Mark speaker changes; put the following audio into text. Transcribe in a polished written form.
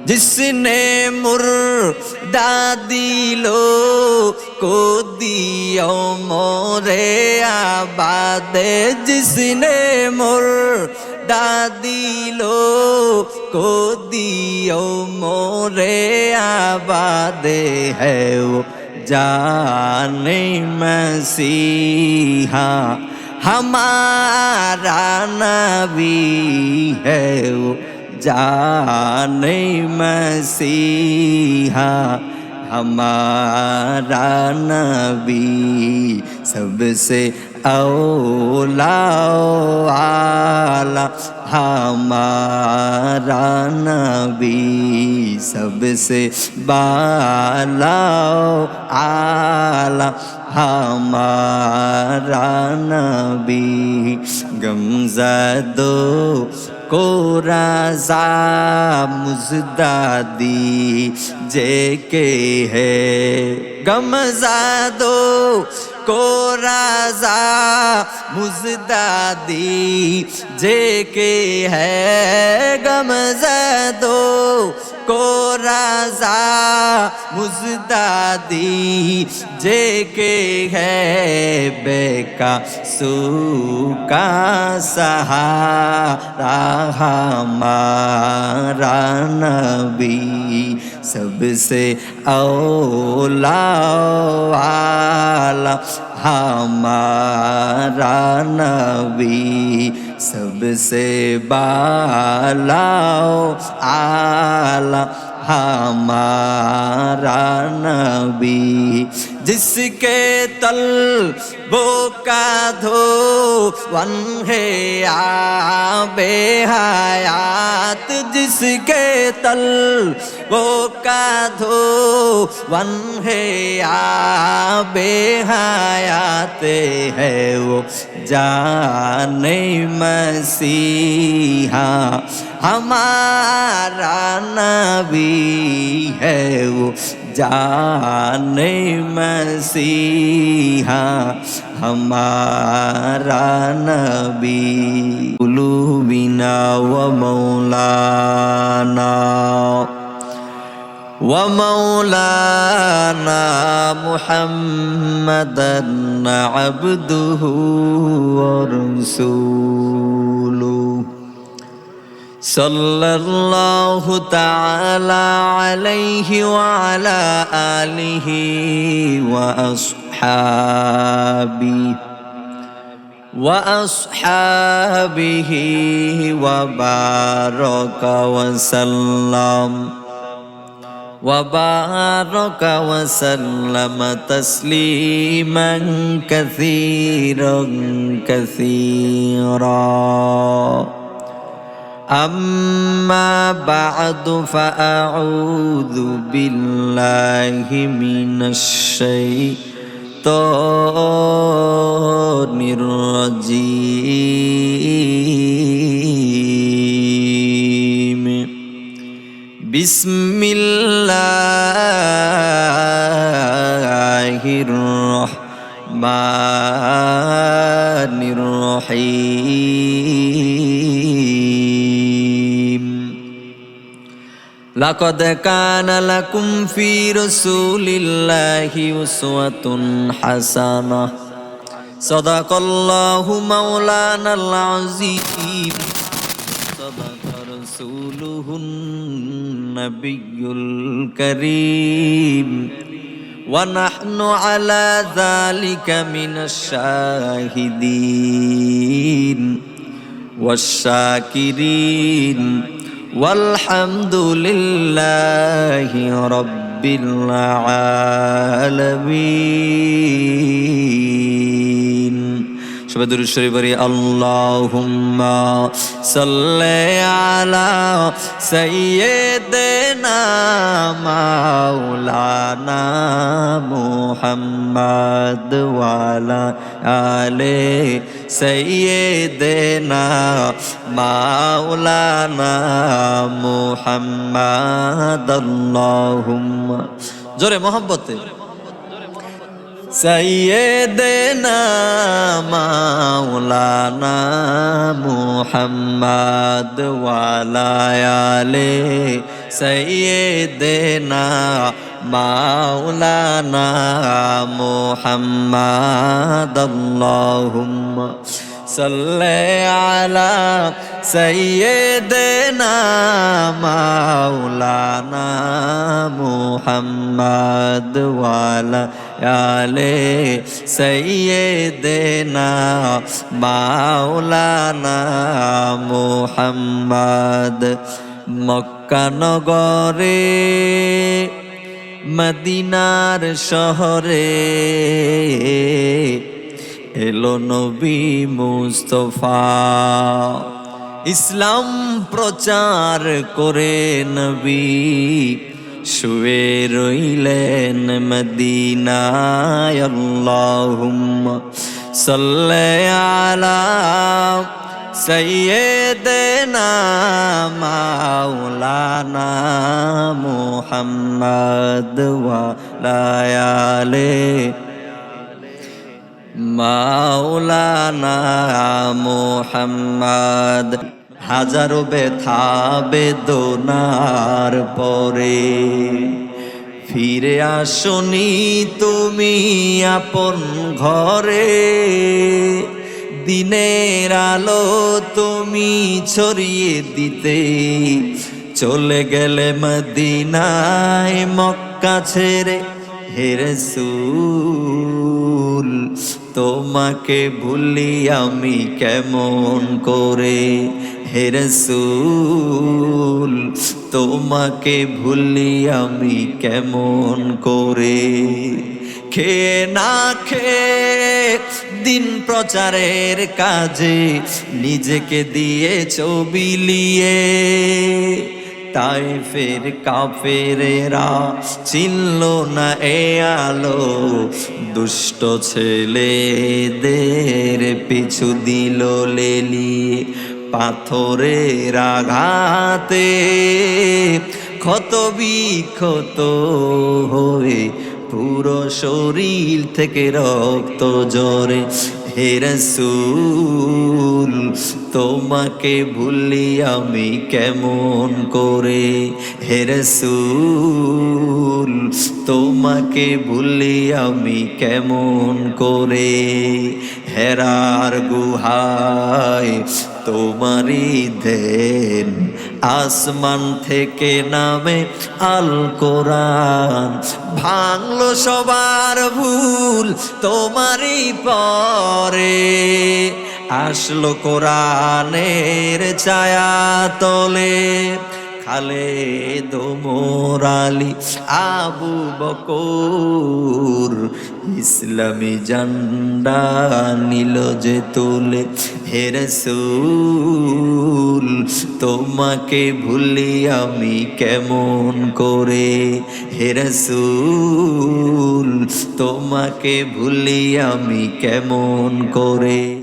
Speaker 1: जिसने मुर्दा दिलो को दियो मोरे आबादे, जिसने मुर्दा दिलो को दियो मोरे आबादे है वो जाने मसीहा हमारा नबी है वो जाने मसीहा हमारा नबी सबसे औला आला हमारा नबी सबसे बाला आला हमारा नबी गमज़दो को राज़ा मुज़दादी जेके है गमज़दो को राज़ा मुज़दादी जेके है गमज़दो को राज़ा मुज़दादी जेके है बेका सूका सहारा हमारा नबी सबसे औला वाला हमारा नबी सबसे बाला आला हमारा नबी जिसके तलबों का धोवन है आबे हयात जिसके तलबों का धोवन है आबे हयात है वो जाने मसीहा हमारा नबी है वो जाने मसीहा हमारा नबी कुलूबिना व मौलाना मुहम्मदन अब्दुहु व रसूलुहु सल्लल्लाहु ताला अलैहि व अला आलिहि व अस्हाबिहि व बारक व सल्लम तस्लीमन कसीरन कसीरा अम्मा बअदु फ़अऊज़ु बिल्लाहि मिनश शैतानिर रजीम बिस्मिल्लाहिर रहमानिर रहीम लक़द कान लकुम फ़ी रसूलिल्लाहि उस्वतुन हसनह सदक़ल्लाहु मौलानल अज़ीम सदक़ रसूलुहुन नबियुल करीम व नहनु अला ज़ालिका मिनश शाहिदीन वश्शाकिरीन वल्हम्दुलिल्लाहि रब्बिल आलमीन। সবাই দুরূদ শরীফ পড়ি আল্লাহুম্মা সাল্লি আলা সাইয়্যিদিনা মাওলানা মুহাম্মদ ওয়া আলা আলি সাইয়্যিদিনা মাওলানা মুহাম্মদ আল্লাহুম্মা জোরে মোহাব্বতে سيدنا مولانا محمد وعلى آله سيدنا مولانا محمد اللهم صل على سيدنا مولانا محمد وعلى آله سيدنا مولانا محمد মক্কা নগরে মদিনার শহরে এলো নবী মুস্তাফা ইসলাম প্রচার করে নবী শুয়ে রইলেন মদিনায় আল্লাহুম্মা সাল্লি আলা সাইয়্যিদিনা মাওলানা মুহাম্মদ ওয়া আলা আলিহি মাওলানা মুহাম্মদ হাজারো ব্যথা বেদনার পরে ফিরে আসনি তুমি আপন ঘরে দিনের আলো তুমি ছড়িয়ে দিতে চলে গেলে মদিনায় মক্কা ছেড়ে হে রাসূল তোমাকে ভুলি আমি কেমন করে হে রাসূল তোমাকে ভুলি আমি কেমন করে খেয়ে না খেয়ে দিন প্রচারের কাজে নিজেকে দিয়েছ বিলিয়ে তাইফের কাফেরেরা চিনল না এ আলো দুষ্ট ছেলেদের পিছু দিল লেলিয়ে পাথরের আঘাতে ক্ষত বিক্ষত হয়ে পুরো শরীর থেকে রক্ত ঝরে হে রাসূল তোমাকে ভুলি আমি কেমন করে হে রাসূল তোমাকে ভুলি আমি কেমন করে হেরার গুহায় তোমারই দেন আসমান থেকে নামে আল কোরআন ভাঙলো সবার ভুল তোমারই পরে আসলো কোরআনের ছায়া তলে খালেদ ওমর আলী আবু বকর ইসলামী ঝান্ডা নিল যে তুলে হে রাসূল তোমাকে ভুলি আমি কেমন করে হে রাসূল তোমাকে ভুলি আমি কেমন করে